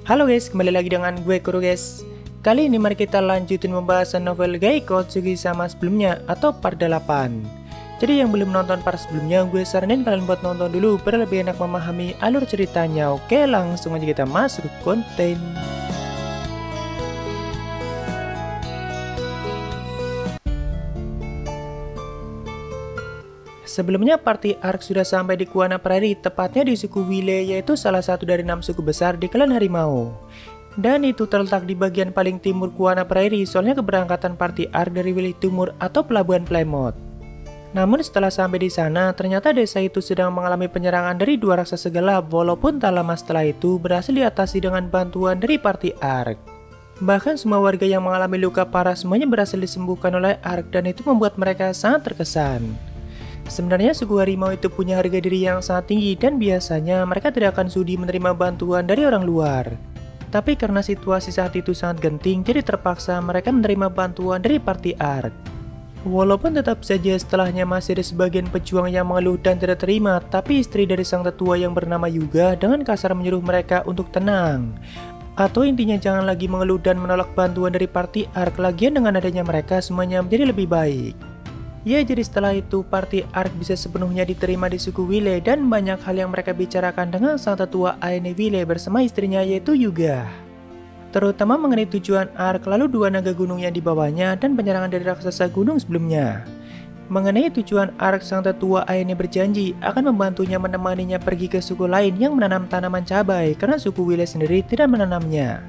Halo guys, kembali lagi dengan gue Kuro guys. Kali ini mari kita lanjutin pembahasan novel Gaiko Tsukisama sebelumnya atau part 8. Jadi yang belum nonton part sebelumnya, gue saranin kalian buat nonton dulu biar lebih enak memahami alur ceritanya. Oke, langsung aja kita masuk ke konten. Sebelumnya party Ark sudah sampai di Kuana Prairie, tepatnya di suku Wile, yaitu salah satu dari 6 suku besar di klan harimau. Dan itu terletak di bagian paling timur Kuana Prairie, soalnya keberangkatan party Ark dari Wile Timur atau pelabuhan Plymouth. Namun setelah sampai di sana, ternyata desa itu sedang mengalami penyerangan dari dua raksasa gelap, walaupun tak lama setelah itu berhasil diatasi dengan bantuan dari party Ark. Bahkan semua warga yang mengalami luka parah semuanya berhasil disembuhkan oleh Ark, dan itu membuat mereka sangat terkesan. Sebenarnya suku harimau itu punya harga diri yang sangat tinggi dan biasanya mereka tidak akan sudi menerima bantuan dari orang luar. Tapi karena situasi saat itu sangat genting, jadi terpaksa mereka menerima bantuan dari party Ark. Walaupun tetap saja setelahnya masih ada sebagian pejuang yang mengeluh dan tidak terima, tapi istri dari sang tetua yang bernama Yuga dengan kasar menyuruh mereka untuk tenang. Atau intinya jangan lagi mengeluh dan menolak bantuan dari party Ark, lagian dengan adanya mereka semuanya menjadi lebih baik. Ya, jadi setelah itu party Ark bisa sepenuhnya diterima di suku Wile dan banyak hal yang mereka bicarakan dengan sang tetua Aene Wile bersama istrinya yaitu Yuga. Terutama mengenai tujuan Ark, lalu dua naga gunung yang dibawanya dan penyerangan dari raksasa gunung sebelumnya. Mengenai tujuan Ark, sang tetua Aene berjanji akan membantunya menemaninya pergi ke suku lain yang menanam tanaman cabai karena suku Wile sendiri tidak menanamnya.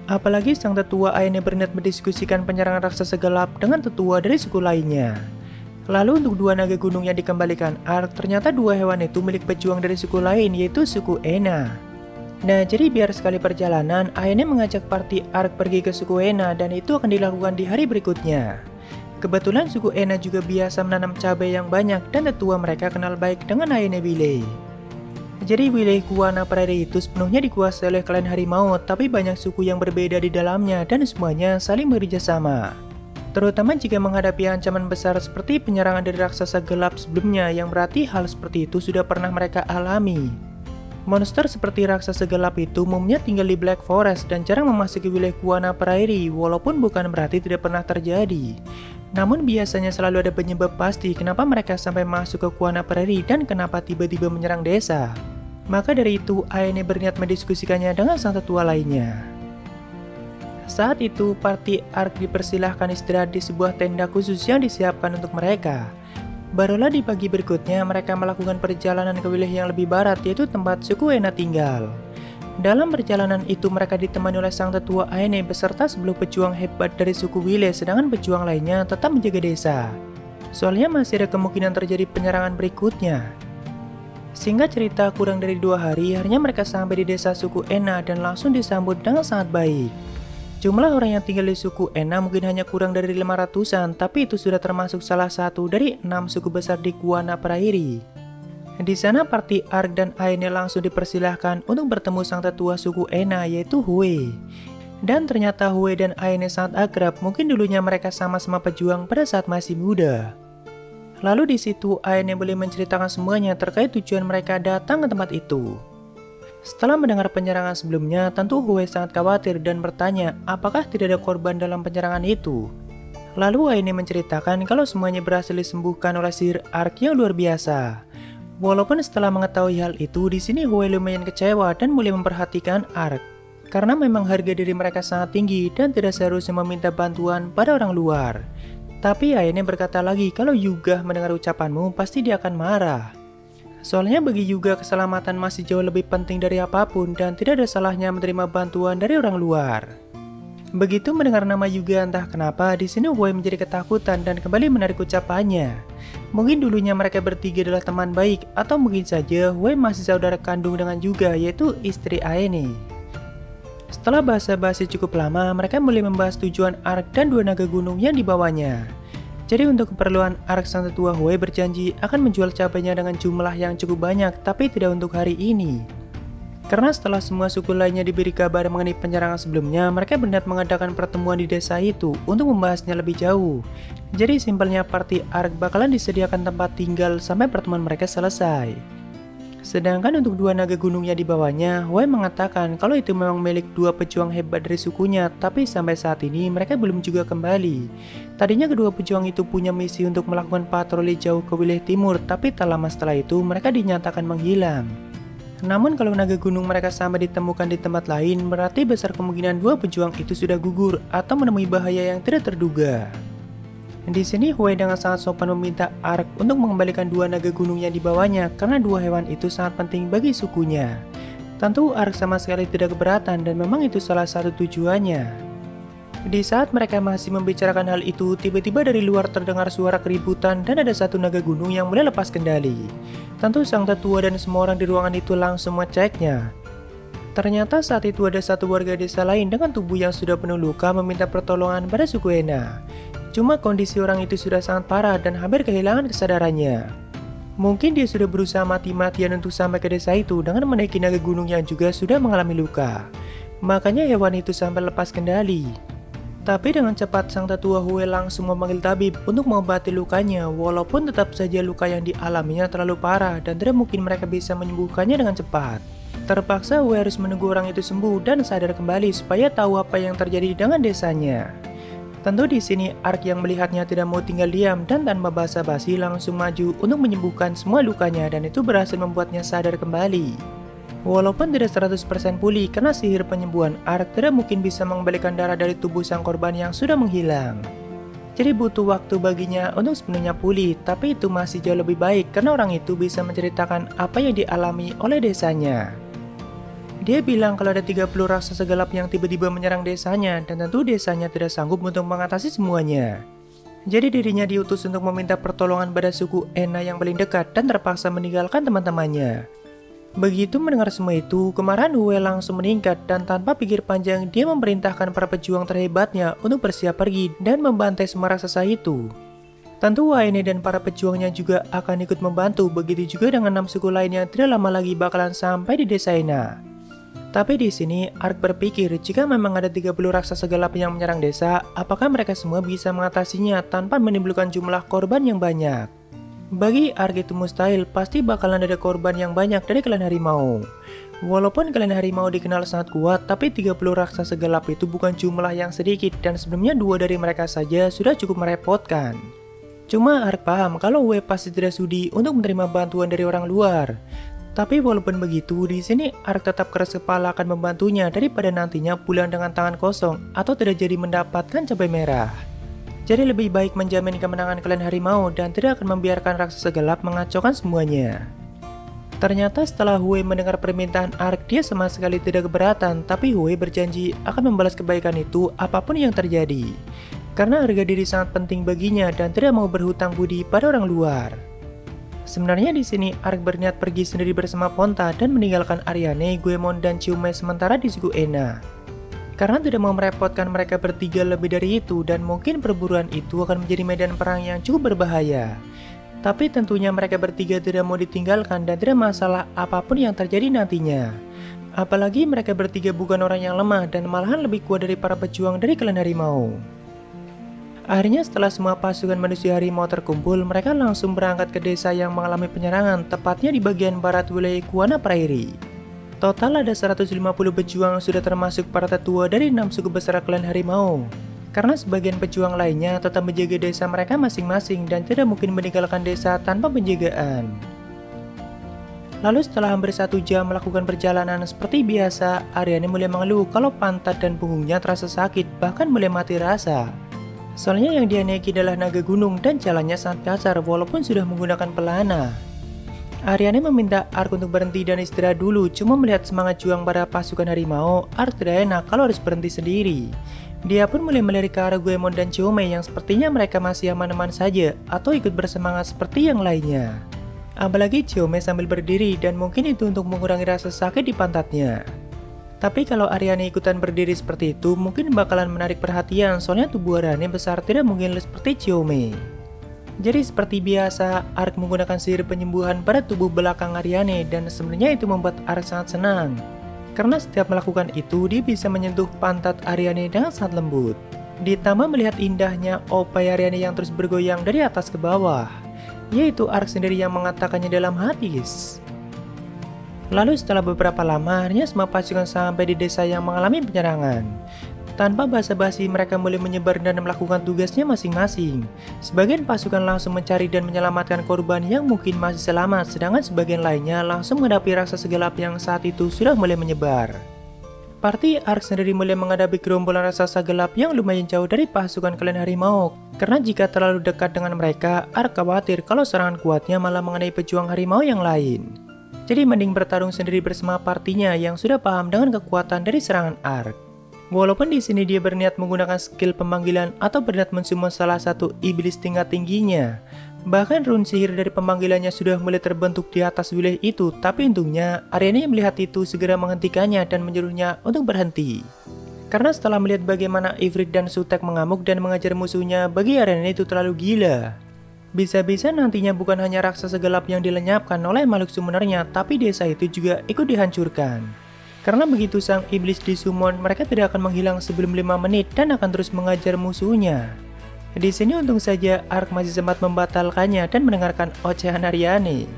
Apalagi sang tetua Aene berniat mendiskusikan penyerangan raksasa gelap dengan tetua dari suku lainnya. Lalu untuk dua naga gunung yang dikembalikan Ark, ternyata dua hewan itu milik pejuang dari suku lain yaitu suku Ena. Nah, jadi biar sekali perjalanan, Aene mengajak party Ark pergi ke suku Ena dan itu akan dilakukan di hari berikutnya. Kebetulan suku Ena juga biasa menanam cabai yang banyak dan tetua mereka kenal baik dengan Aene Wile. Jadi wilayah Kuana Prairie itu sepenuhnya dikuasai oleh klan harimau, tapi banyak suku yang berbeda di dalamnya dan semuanya saling bekerja sama. Terutama jika menghadapi ancaman besar seperti penyerangan dari raksasa gelap sebelumnya, yang berarti hal seperti itu sudah pernah mereka alami. Monster seperti raksasa gelap itu umumnya tinggal di Black Forest dan jarang memasuki wilayah Kuana Prairie, walaupun bukan berarti tidak pernah terjadi. Namun biasanya selalu ada penyebab pasti kenapa mereka sampai masuk ke Kuana Prairie dan kenapa tiba-tiba menyerang desa. Maka dari itu, Aene berniat mendiskusikannya dengan sang tetua lainnya. Saat itu, party Ark dipersilahkan istirahat di sebuah tenda khusus yang disiapkan untuk mereka. Barulah di pagi berikutnya, mereka melakukan perjalanan ke wilayah yang lebih barat, yaitu tempat suku Ena tinggal. Dalam perjalanan itu, mereka ditemani oleh sang tetua Aene beserta 10 pejuang hebat dari suku Wile, sedangkan pejuang lainnya tetap menjaga desa. Soalnya masih ada kemungkinan terjadi penyerangan berikutnya. Singkat cerita, kurang dari 2 hari, akhirnya mereka sampai di desa suku Ena dan langsung disambut dengan sangat baik. Jumlah orang yang tinggal di suku Ena mungkin hanya kurang dari 500-an, tapi itu sudah termasuk salah satu dari 6 suku besar di Kuana Prairie. Di sana party Ark dan Aene langsung dipersilahkan untuk bertemu sang tetua suku Ena yaitu Hue. Dan ternyata Hue dan Aene sangat akrab, mungkin dulunya mereka sama-sama pejuang pada saat masih muda. Lalu di situ Aene boleh menceritakan semuanya terkait tujuan mereka datang ke tempat itu. Setelah mendengar penyerangan sebelumnya, tentu Hue sangat khawatir dan bertanya apakah tidak ada korban dalam penyerangan itu. Lalu Aene menceritakan kalau semuanya berhasil disembuhkan oleh sihir Ark yang luar biasa. Walaupun setelah mengetahui hal itu, di sini Hue lumayan kecewa dan mulai memperhatikan Ark. Karena memang harga diri mereka sangat tinggi dan tidak seharusnya meminta bantuan pada orang luar. Tapi Aene berkata lagi kalau Yuga mendengar ucapanmu pasti dia akan marah. Soalnya bagi Yuga keselamatan masih jauh lebih penting dari apapun dan tidak ada salahnya menerima bantuan dari orang luar. Begitu mendengar nama Yuga, entah kenapa di sini Hue menjadi ketakutan dan kembali menarik ucapannya. Mungkin dulunya mereka bertiga adalah teman baik, atau mungkin saja Hue masih saudara kandung dengan Yuga yaitu istri Aene. Setelah basa-basi cukup lama, mereka mulai membahas tujuan Ark dan dua naga gunung yang dibawanya. Jadi untuk keperluan Ark, sang tetua Hue berjanji akan menjual cabainya dengan jumlah yang cukup banyak, tapi tidak untuk hari ini. Karena setelah semua suku lainnya diberi kabar mengenai penyerangan sebelumnya, mereka berniat mengadakan pertemuan di desa itu untuk membahasnya lebih jauh. Jadi simpelnya party Ark bakalan disediakan tempat tinggal sampai pertemuan mereka selesai. Sedangkan untuk dua naga gunungnya di bawahnya, Wei mengatakan kalau itu memang milik dua pejuang hebat dari sukunya, tapi sampai saat ini mereka belum juga kembali. Tadinya kedua pejuang itu punya misi untuk melakukan patroli jauh ke wilayah timur, tapi tak lama setelah itu mereka dinyatakan menghilang. Namun kalau naga gunung mereka sampai ditemukan di tempat lain, berarti besar kemungkinan dua pejuang itu sudah gugur atau menemui bahaya yang tidak terduga. Di sini Huai dengan sangat sopan meminta Ark untuk mengembalikan dua naga gunungnya di bawahnya karena dua hewan itu sangat penting bagi sukunya. Tentu Ark sama sekali tidak keberatan dan memang itu salah satu tujuannya. Di saat mereka masih membicarakan hal itu, tiba-tiba dari luar terdengar suara keributan dan ada satu naga gunung yang mulai lepas kendali. Tentu sang tetua dan semua orang di ruangan itu langsung mengeceknya. Ternyata saat itu ada satu warga desa lain dengan tubuh yang sudah penuh luka meminta pertolongan pada suku Ena. Cuma kondisi orang itu sudah sangat parah dan hampir kehilangan kesadarannya. Mungkin dia sudah berusaha mati-matian untuk sampai ke desa itu dengan menaiki naga gunung yang juga sudah mengalami luka. Makanya hewan itu sampai lepas kendali. Tapi dengan cepat sang tetua Hue langsung memanggil tabib untuk mengobati lukanya, walaupun tetap saja luka yang dialaminya terlalu parah dan tidak mungkin mereka bisa menyembuhkannya dengan cepat. Terpaksa Hue harus menunggu orang itu sembuh dan sadar kembali supaya tahu apa yang terjadi dengan desanya. Tentu di sini Ark yang melihatnya tidak mau tinggal diam dan tanpa basa-basi langsung maju untuk menyembuhkan semua lukanya dan itu berhasil membuatnya sadar kembali. Walaupun tidak 100% pulih karena sihir penyembuhan Ark tidak mungkin bisa mengembalikan darah dari tubuh sang korban yang sudah menghilang. Jadi butuh waktu baginya untuk sepenuhnya pulih, tapi itu masih jauh lebih baik karena orang itu bisa menceritakan apa yang dialami oleh desanya. Dia bilang kalau ada 30 raksasa gelap yang tiba-tiba menyerang desanya dan tentu desanya tidak sanggup untuk mengatasi semuanya. Jadi dirinya diutus untuk meminta pertolongan pada suku Ena yang paling dekat dan terpaksa meninggalkan teman-temannya. Begitu mendengar semua itu, kemarahan Hue langsung meningkat dan tanpa pikir panjang dia memerintahkan para pejuang terhebatnya untuk bersiap pergi dan membantai semua raksasa itu. Tentu Waene dan para pejuangnya juga akan ikut membantu, begitu juga dengan 6 suku lain yang tidak lama lagi bakalan sampai di desa Ena. Tapi di sini Ark berpikir jika memang ada 30 raksasa gelap yang menyerang desa, apakah mereka semua bisa mengatasinya tanpa menimbulkan jumlah korban yang banyak? Bagi Ark itu mustahil, pasti bakalan ada korban yang banyak dari klan harimau. Walaupun klan harimau dikenal sangat kuat, tapi 30 raksasa gelap itu bukan jumlah yang sedikit dan sebelumnya 2 dari mereka saja sudah cukup merepotkan. Cuma Ark paham kalau Hue pasti tidak sudi untuk menerima bantuan dari orang luar. Tapi walaupun begitu, di sini Ark tetap keras kepala akan membantunya daripada nantinya pulang dengan tangan kosong atau tidak jadi mendapatkan cabai merah. Jadi lebih baik menjamin kemenangan klan harimau dan tidak akan membiarkan raksasa gelap mengacaukan semuanya. Ternyata setelah Hue mendengar permintaan Ark, dia sama sekali tidak keberatan, tapi Hue berjanji akan membalas kebaikan itu apapun yang terjadi. Karena harga diri sangat penting baginya dan tidak mau berhutang budi pada orang luar. Sebenarnya di sini Ark berniat pergi sendiri bersama Ponta dan meninggalkan Ariane, Goemon, dan Chiume sementara di suku Ena. Karena tidak mau merepotkan mereka bertiga lebih dari itu dan mungkin perburuan itu akan menjadi medan perang yang cukup berbahaya. Tapi tentunya mereka bertiga tidak mau ditinggalkan dan tidak masalah apapun yang terjadi nantinya. Apalagi mereka bertiga bukan orang yang lemah dan malahan lebih kuat dari para pejuang dari klan harimau. Akhirnya setelah semua pasukan manusia harimau terkumpul, mereka langsung berangkat ke desa yang mengalami penyerangan, tepatnya di bagian barat wilayah Kuana Prairie. Total ada 150 pejuang sudah termasuk para tetua dari 6 suku besar klan harimau. Karena sebagian pejuang lainnya tetap menjaga desa mereka masing-masing dan tidak mungkin meninggalkan desa tanpa penjagaan. Lalu setelah hampir 1 jam melakukan perjalanan seperti biasa, Ariane mulai mengeluh kalau pantat dan punggungnya terasa sakit, bahkan mulai mati rasa. Soalnya yang dia naiki adalah naga gunung dan jalannya sangat kasar walaupun sudah menggunakan pelana. Ariane meminta Ark untuk berhenti dan istirahat dulu, cuma melihat semangat juang para pasukan harimau, Ark tidak enak kalau harus berhenti sendiri. Dia pun mulai melirik ke arah Goemon dan Chiume yang sepertinya mereka masih aman-aman saja atau ikut bersemangat seperti yang lainnya. Apalagi Chiume sambil berdiri dan mungkin itu untuk mengurangi rasa sakit di pantatnya. Tapi kalau Ariane ikutan berdiri seperti itu, mungkin bakalan menarik perhatian soalnya tubuh Ariane besar tidak mungkin seperti Chiume. Jadi seperti biasa, Ark menggunakan sihir penyembuhan pada tubuh belakang Ariane dan sebenarnya itu membuat Ark sangat senang. Karena setiap melakukan itu, dia bisa menyentuh pantat Ariane dengan sangat lembut. Ditambah melihat indahnya opai Ariane yang terus bergoyang dari atas ke bawah. Yaitu Ark sendiri yang mengatakannya dalam hati. Lalu setelah beberapa lama, akhirnya semua pasukan sampai di desa yang mengalami penyerangan. Tanpa basa-basi, mereka mulai menyebar dan melakukan tugasnya masing-masing. Sebagian pasukan langsung mencari dan menyelamatkan korban yang mungkin masih selamat, sedangkan sebagian lainnya langsung menghadapi raksasa gelap yang saat itu sudah mulai menyebar. Party Ark sendiri mulai menghadapi gerombolan raksasa gelap yang lumayan jauh dari pasukan klan harimau. Karena jika terlalu dekat dengan mereka, Ark khawatir kalau serangan kuatnya malah mengenai pejuang harimau yang lain. Jadi mending bertarung sendiri bersama partinya yang sudah paham dengan kekuatan dari serangan Ark. Walaupun di sini dia berniat menggunakan skill pemanggilan atau berniat mensummon salah satu iblis tingkat tingginya. Bahkan rune sihir dari pemanggilannya sudah mulai terbentuk di atas wilayah itu, tapi untungnya Aryani yang melihat itu segera menghentikannya dan menyuruhnya untuk berhenti. Karena setelah melihat bagaimana Ifrit dan Sutek mengamuk dan mengajar musuhnya, bagi Aryani itu terlalu gila. Bisa-bisa nantinya bukan hanya raksasa gelap yang dilenyapkan oleh makhluk summonernya, tapi desa itu juga ikut dihancurkan. Karena begitu sang iblis disummon, mereka tidak akan menghilang sebelum 5 menit dan akan terus mengajar musuhnya. Di sini untung saja Ark masih sempat membatalkannya dan mendengarkan ocehan Aryani.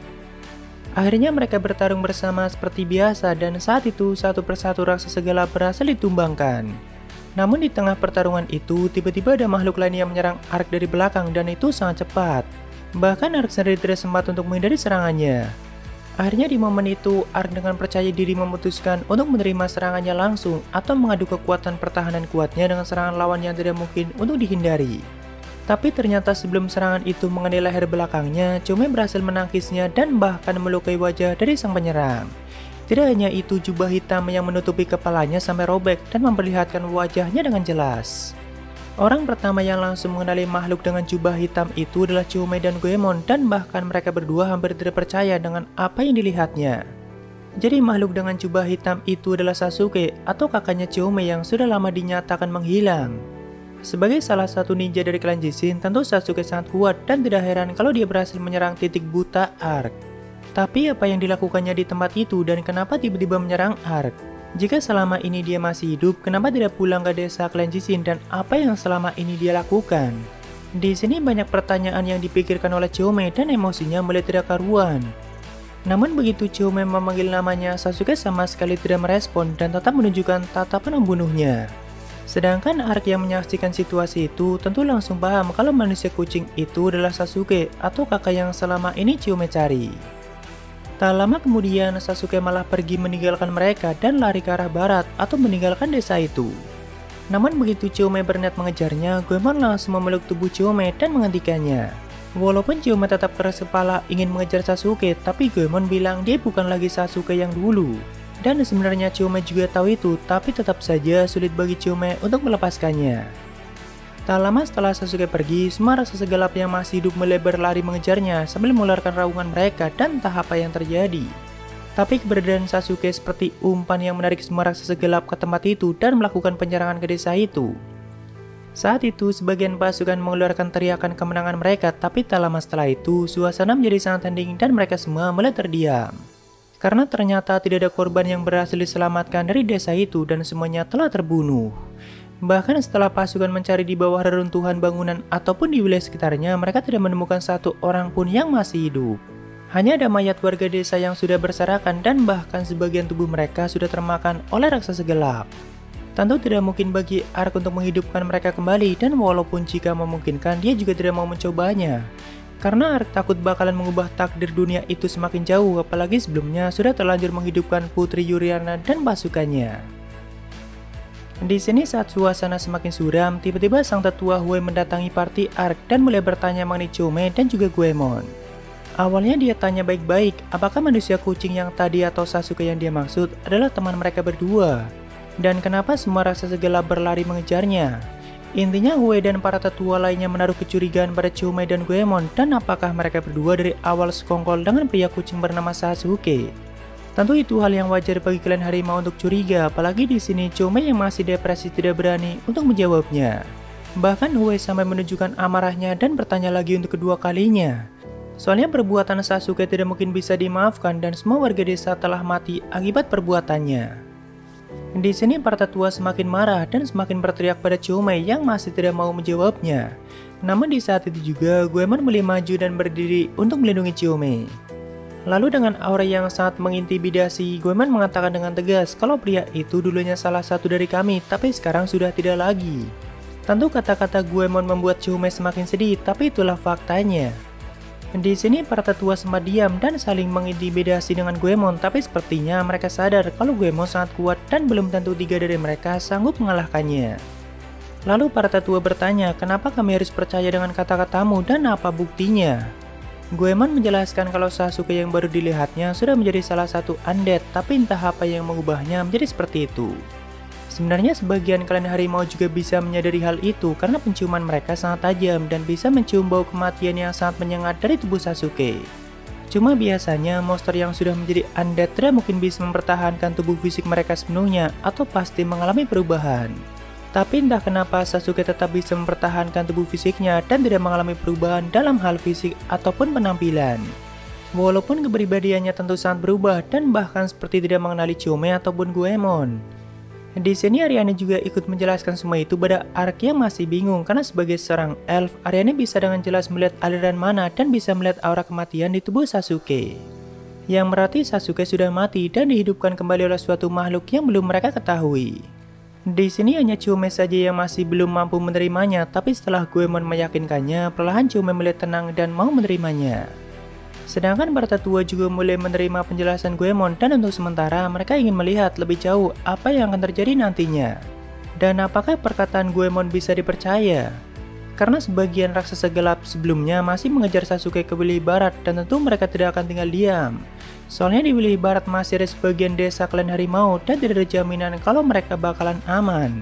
Akhirnya mereka bertarung bersama seperti biasa dan saat itu satu persatu raksasa gelap berhasil ditumbangkan. Namun di tengah pertarungan itu tiba-tiba ada makhluk lain yang menyerang Ark dari belakang dan itu sangat cepat. Bahkan Ark sendiri tidak sempat untuk menghindari serangannya. Akhirnya di momen itu, Ark dengan percaya diri memutuskan untuk menerima serangannya langsung atau mengadu kekuatan pertahanan kuatnya dengan serangan lawan yang tidak mungkin untuk dihindari. Tapi ternyata sebelum serangan itu mengenai leher belakangnya, Chome berhasil menangkisnya dan bahkan melukai wajah dari sang penyerang. Tidak hanya itu, jubah hitam yang menutupi kepalanya sampai robek dan memperlihatkan wajahnya dengan jelas. Orang pertama yang langsung mengenali makhluk dengan jubah hitam itu adalah Chome dan Goemon, dan bahkan mereka berdua hampir tidak percaya dengan apa yang dilihatnya. Jadi makhluk dengan jubah hitam itu adalah Sasuke atau kakaknya Chome yang sudah lama dinyatakan menghilang. Sebagai salah satu ninja dari klan Jishin, tentu Sasuke sangat kuat dan tidak heran kalau dia berhasil menyerang titik buta Ark. Tapi apa yang dilakukannya di tempat itu dan kenapa tiba-tiba menyerang Ark? Jika selama ini dia masih hidup, kenapa tidak pulang ke desa klan Jishin dan apa yang selama ini dia lakukan? Di sini banyak pertanyaan yang dipikirkan oleh Chome dan emosinya mulai tidak karuan. Namun begitu Chome memanggil namanya, Sasuke sama sekali tidak merespon dan tetap menunjukkan tatapan membunuhnya. Sedangkan Ark yang menyaksikan situasi itu tentu langsung paham kalau manusia kucing itu adalah Sasuke atau kakak yang selama ini Chome cari. Tak lama kemudian, Sasuke malah pergi meninggalkan mereka dan lari ke arah barat atau meninggalkan desa itu. Namun begitu Chome berniat mengejarnya, Goemon langsung memeluk tubuh Chome dan menghentikannya. Walaupun Chome tetap keras kepala ingin mengejar Sasuke, tapi Goemon bilang dia bukan lagi Sasuke yang dulu. Dan sebenarnya Chome juga tahu itu, tapi tetap saja sulit bagi Chome untuk melepaskannya. Tak lama setelah Sasuke pergi, semua raksasa gelap yang masih hidup mulai berlari mengejarnya sambil mengeluarkan raungan mereka dan entah apa yang terjadi. Tapi keberadaan Sasuke seperti umpan yang menarik semua raksasa gelap ke tempat itu dan melakukan penyerangan ke desa itu. Saat itu, sebagian pasukan mengeluarkan teriakan kemenangan mereka, tapi tak lama setelah itu, suasana menjadi sangat hening dan mereka semua mulai terdiam. Karena ternyata tidak ada korban yang berhasil diselamatkan dari desa itu dan semuanya telah terbunuh. Bahkan setelah pasukan mencari di bawah reruntuhan bangunan ataupun di wilayah sekitarnya, mereka tidak menemukan satu orang pun yang masih hidup. Hanya ada mayat warga desa yang sudah berserakan dan bahkan sebagian tubuh mereka sudah termakan oleh raksasa gelap. Tentu tidak mungkin bagi Ark untuk menghidupkan mereka kembali dan walaupun jika memungkinkan dia juga tidak mau mencobanya. Karena Ark takut bakalan mengubah takdir dunia itu semakin jauh, apalagi sebelumnya sudah terlanjur menghidupkan Putri Yuriana dan pasukannya. Di sini saat suasana semakin suram, tiba-tiba sang tetua Hue mendatangi party Ark dan mulai bertanya mengenai Chome dan juga Goemon. Awalnya dia tanya baik-baik, apakah manusia kucing yang tadi atau Sasuke yang dia maksud adalah teman mereka berdua? Dan kenapa semua raksasa gelap berlari mengejarnya? Intinya Hue dan para tetua lainnya menaruh kecurigaan pada Chome dan Goemon dan apakah mereka berdua dari awal sekongkol dengan pria kucing bernama Sasuke? Tentu itu hal yang wajar bagi klan harimau untuk curiga, apalagi di sini Chome yang masih depresi tidak berani untuk menjawabnya. Bahkan Hue sampai menunjukkan amarahnya dan bertanya lagi untuk kedua kalinya. Soalnya perbuatan Sasuke tidak mungkin bisa dimaafkan dan semua warga desa telah mati akibat perbuatannya. Di sini para tetua semakin marah dan semakin berteriak pada Chome yang masih tidak mau menjawabnya. Namun di saat itu juga Goemon mulai maju dan berdiri untuk melindungi Chome. Lalu dengan aura yang sangat mengintimidasi, Goemon mengatakan dengan tegas kalau pria itu dulunya salah satu dari kami, tapi sekarang sudah tidak lagi. Tentu kata-kata Goemon membuat Choume semakin sedih, tapi itulah faktanya. Di sini para tetua sempat diam dan saling mengintimidasi dengan Goemon, tapi sepertinya mereka sadar kalau Goemon sangat kuat dan belum tentu 3 dari mereka sanggup mengalahkannya. Lalu para tetua bertanya, kenapa kami harus percaya dengan kata-katamu dan apa buktinya? Goemon menjelaskan kalau Sasuke yang baru dilihatnya sudah menjadi salah satu undead, tapi entah apa yang mengubahnya menjadi seperti itu. Sebenarnya sebagian klan harimau juga bisa menyadari hal itu karena penciuman mereka sangat tajam dan bisa mencium bau kematian yang sangat menyengat dari tubuh Sasuke. Cuma biasanya monster yang sudah menjadi undead tidak mungkin bisa mempertahankan tubuh fisik mereka sepenuhnya atau pasti mengalami perubahan. Tapi entah kenapa Sasuke tetap bisa mempertahankan tubuh fisiknya dan tidak mengalami perubahan dalam hal fisik ataupun penampilan. Walaupun kepribadiannya tentu sangat berubah dan bahkan seperti tidak mengenali Choume ataupun Goemon. Di sini Ariane juga ikut menjelaskan semua itu pada Ark yang masih bingung karena sebagai seorang elf, Ariane bisa dengan jelas melihat aliran mana dan bisa melihat aura kematian di tubuh Sasuke. Yang berarti Sasuke sudah mati dan dihidupkan kembali oleh suatu makhluk yang belum mereka ketahui. Di sini hanya Choume saja yang masih belum mampu menerimanya, tapi setelah Goemon meyakinkannya, perlahan Choume mulai tenang dan mau menerimanya. Sedangkan para tetua juga mulai menerima penjelasan Goemon dan untuk sementara mereka ingin melihat lebih jauh apa yang akan terjadi nantinya. Dan apakah perkataan Goemon bisa dipercaya? Karena sebagian raksasa gelap sebelumnya masih mengejar Sasuke ke wilayah barat dan tentu mereka tidak akan tinggal diam. Soalnya di wilayah barat masih ada sebagian desa klan harimau dan tidak ada jaminan kalau mereka bakalan aman.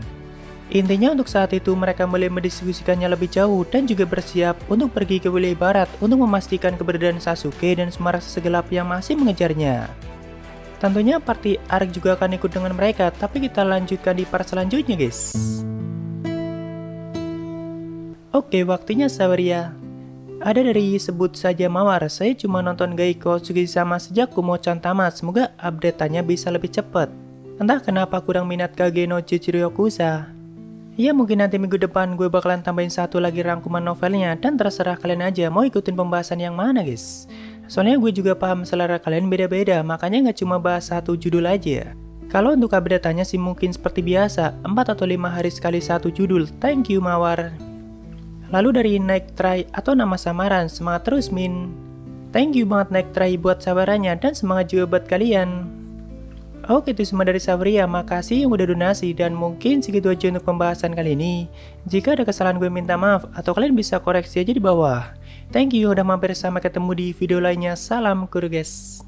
Intinya untuk saat itu mereka mulai mendiskusikannya lebih jauh dan juga bersiap untuk pergi ke wilayah barat untuk memastikan keberadaan Sasuke dan semua raksasa gelap yang masih mengejarnya. Tentunya party Ark juga akan ikut dengan mereka, tapi kita lanjutkan di part selanjutnya guys. Oke, waktunya Saweria. Ada dari sebut saja Mawar, saya cuma nonton Gaiko Tsukisama sejak Kumo-chan tamat, semoga update-nya bisa lebih cepat. Entah kenapa kurang minat Kage no Chichiru Yakuza. Ya mungkin nanti minggu depan gue bakalan tambahin satu lagi rangkuman novelnya dan terserah kalian aja mau ikutin pembahasan yang mana guys. Soalnya gue juga paham selera kalian beda-beda, makanya nggak cuma bahas satu judul aja. Kalau untuk update-nya sih mungkin seperti biasa, 4 atau 5 hari sekali satu judul. Thank you Mawar. Lalu dari Night Try atau nama samaran, semangat terus Min. Thank you banget Night Try buat sabarannya dan semangat juga buat kalian. Oke, itu semua dari Saweria, makasih yang udah donasi dan mungkin segitu aja untuk pembahasan kali ini. Jika ada kesalahan gue minta maaf atau kalian bisa koreksi aja di bawah. Thank you udah mampir, sampai ketemu di video lainnya. Salam guru guys.